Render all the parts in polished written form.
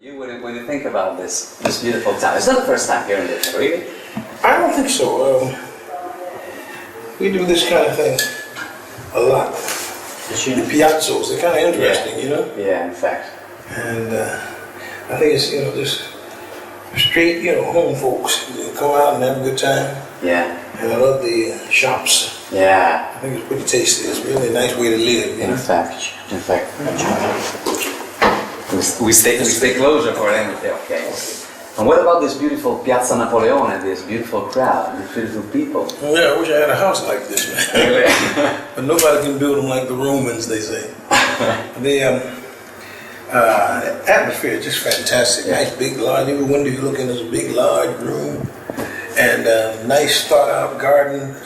When you think about this beautiful town, it's not the first time here in Lucca, really? I don't think so. We do this kind of thing a lot. The piazzos, they're kind of interesting, you know? Yeah, in fact. And I think it's, just straight, home folks. They come out and have a good time. Yeah. And I love the shops. Yeah. I think it's pretty tasty. It's really a nice way to live, In fact. We stay closer for them. Okay. And what about this beautiful Piazza Napoleone, this beautiful crowd, these beautiful people? Yeah, I wish I had a house like this, man. Really? But nobody can build them like the Romans, they say. The atmosphere is just fantastic. Yeah. Nice, big, large. Every window you look in is a big, large room. And nice, thought-out garden.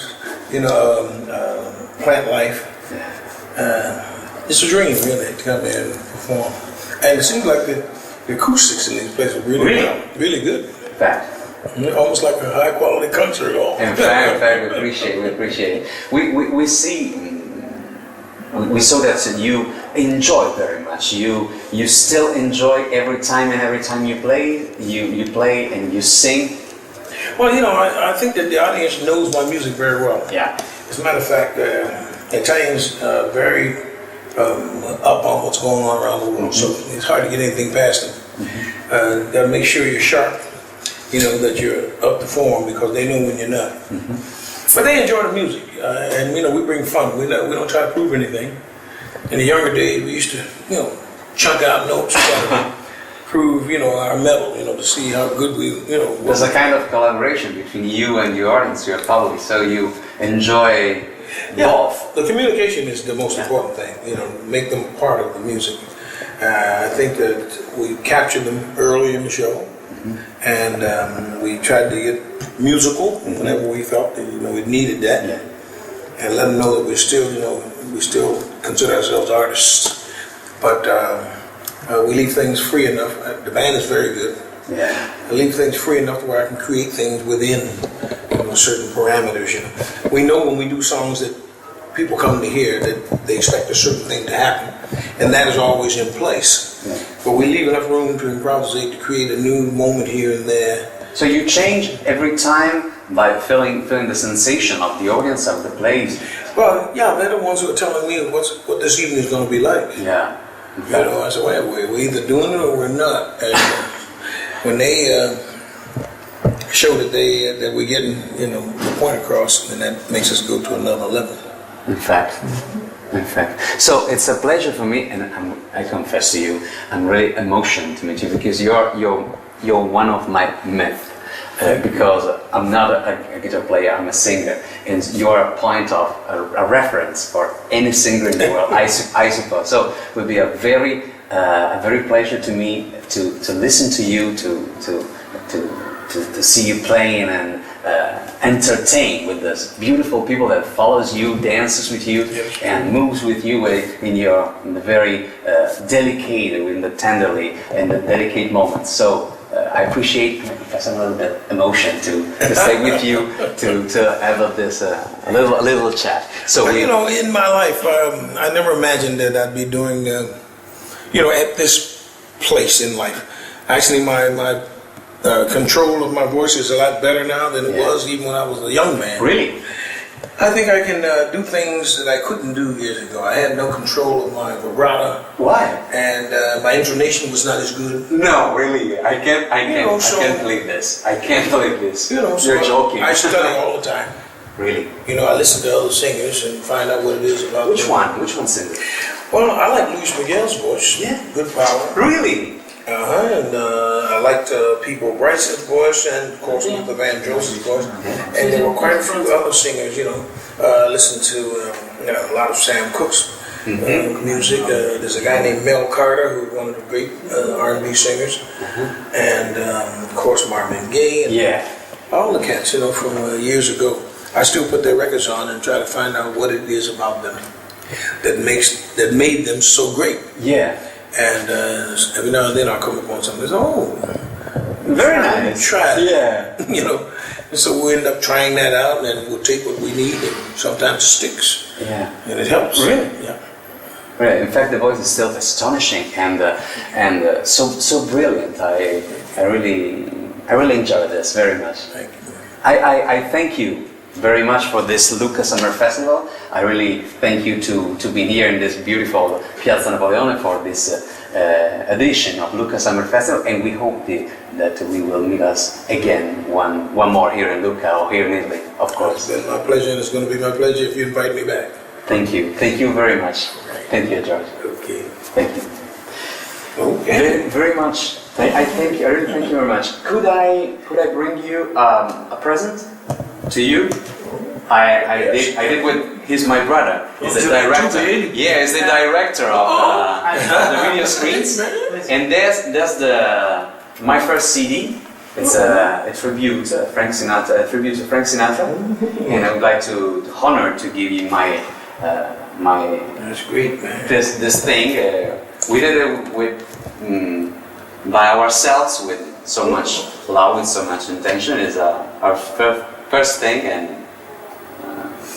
Plant life. It's a dream, really, to come here and perform. And it seems like the acoustics in these places are really good. In fact. Almost like a high-quality concert hall. In fact, we appreciate it. We saw that you enjoy very much. You still enjoy every time you play. You play and you sing. Well, I think that the audience knows my music very well. Yeah. As a matter of fact, Italians are very up on what's going on around the world, so it's hard to get anything past them. Gotta make sure you're sharp, that you're up to form, because they know when you're not. But they enjoy the music, and we bring fun. We don't try to prove anything. In the younger days, we used to, chunk out notes, try to prove, our mettle, to see how good we, There's a kind of collaboration between you and your audience, your public, so you enjoy both. The communication is the most important thing, make them part of the music. I think that we captured them early in the show, and we tried to get musical whenever we felt that, we needed that, and let them know that we still consider ourselves artists, but we leave things free enough. The band is very good. Yeah. I leave things free enough where I can create things within certain parameters. We know when we do songs that people come to hear that they expect a certain thing to happen, and that is always in place. Yeah. But we leave enough room to improvisate, to create a new moment here and there. So you change every time by feeling the sensation of the audience, of the place. Well, yeah, they're the ones who are telling me what this evening is going to be like. Yeah. I said, well, we're either doing it or we're not. And when they show that we're getting, the point across, and that makes us go to another level. In fact. So it's a pleasure for me, and I confess to you, I'm really emotional to meet you, because you're one of my myths. Because I'm not a guitar player, I'm a singer, and you're a point of a reference for any singer in the world, I suppose. So it would be a very pleasure to me to listen to you, to see you playing and entertain with this beautiful people that follows you, dances with you, and moves with you in the very tenderly and the delicate moments. So. I appreciate a little bit emotion to stay with you to have this a little chat. So in my life, I never imagined that I'd be doing at this place in life. Actually, my control of my voice is a lot better now than it was even when I was a young man. Really? I think I can do things that I couldn't do years ago. I had no control of my vibrato. Why? And my intonation was not as good. No, really, I can't believe this. I can't believe this. You're joking. I study all the time. Really? I listen to other singers and find out what it is about. Which one singer? Well, I like Luis Miguel's voice. Yeah. Good power. Really? And I liked Peebo Bryce's voice, and of course Luther Vandross's voice, and there were quite a few other singers. Listened to a lot of Sam Cooke's music. There's a guy named Mel Carter, who's one of the great R&B singers, and of course Marvin Gaye. And all the cats, from years ago. I still put their records on and try to find out what it is about them that made them so great. Yeah. And every now and then I'll come upon something and say, very nice. Try it. Yeah. And so we end up trying that out, and we'll take what we need, and sometimes it sticks. Yeah. And it helps. Really? Yeah. Really, in fact, the voice is still astonishing and so brilliant. I really enjoy this very much. Thank you. I thank you very much for this Lucca Summer Festival. I really thank you to be here in this beautiful Piazza Napoleone for this edition of Lucca Summer Festival, and we hope that we will meet us again one more here in Lucca or here in Italy, of course. It's been my pleasure, and it's going to be my pleasure if you invite me back. Thank you very much. Thank you, George. Okay. Thank you. Okay. Very much. I thank you. I really thank you very much. Could I bring you a present to you? I did with. He's my brother. He's the director. Yeah, he's the director of the video screens. And there's my first CD. It's a tribute to Frank Sinatra. And I would like to honor to give you my. That's great, man. This thing. We did it with. By ourselves with so much love and so much intention. Is our first thing, and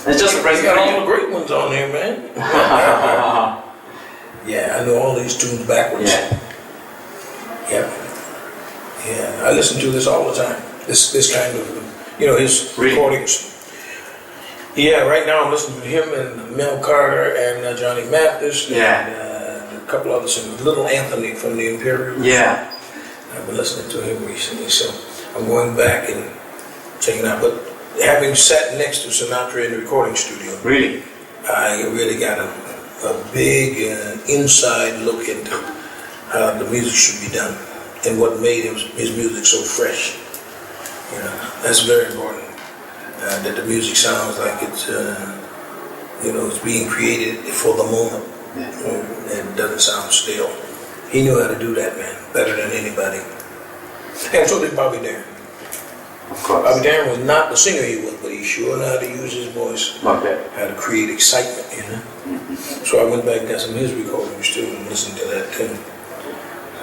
it's just a present. You got all the great ones on here, man. Yeah, I know all these tunes backwards. Yeah. I listen to this all the time. This kind of, his recordings. Yeah, right now I'm listening to him and Mel Carter and Johnny Mathis. And, a couple other singers. Little Anthony from the Imperial. Yeah. I've been listening to him recently, so I'm going back and checking out. But having sat next to Sinatra in the recording studio, Really? I really got a big inside look into how the music should be done and what made his music so fresh. That's very important. That the music sounds like it's, it's being created for the moment. And it doesn't sound stale. He knew how to do that, man, better than anybody. And so did Bobby Darin. Of course. Bobby Darin was not the singer he was, but he sure knew how to use his voice. Okay. How to create excitement, So I went back and got some of his recordings too and listened to that too.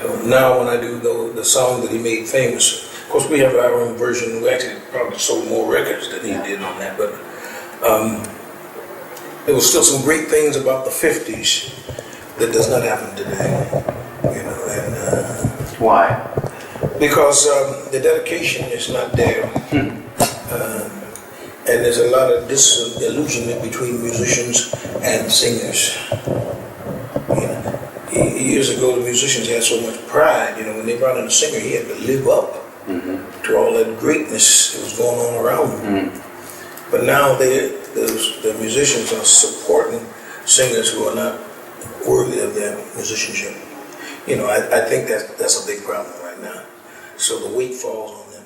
So now when I do the song that he made famous, of course we have our own version. We actually probably sold more records than he did on that, but there was still some great things about the 50s that does not happen today, Why? Because the dedication is not there, and there's a lot of disillusionment between musicians and singers. Years ago, the musicians had so much pride. When they brought in a singer, he had to live up to all that greatness that was going on around him. But now the musicians are supporting singers who are not worthy of their musicianship. I think that's a big problem right now. So the weight falls on them.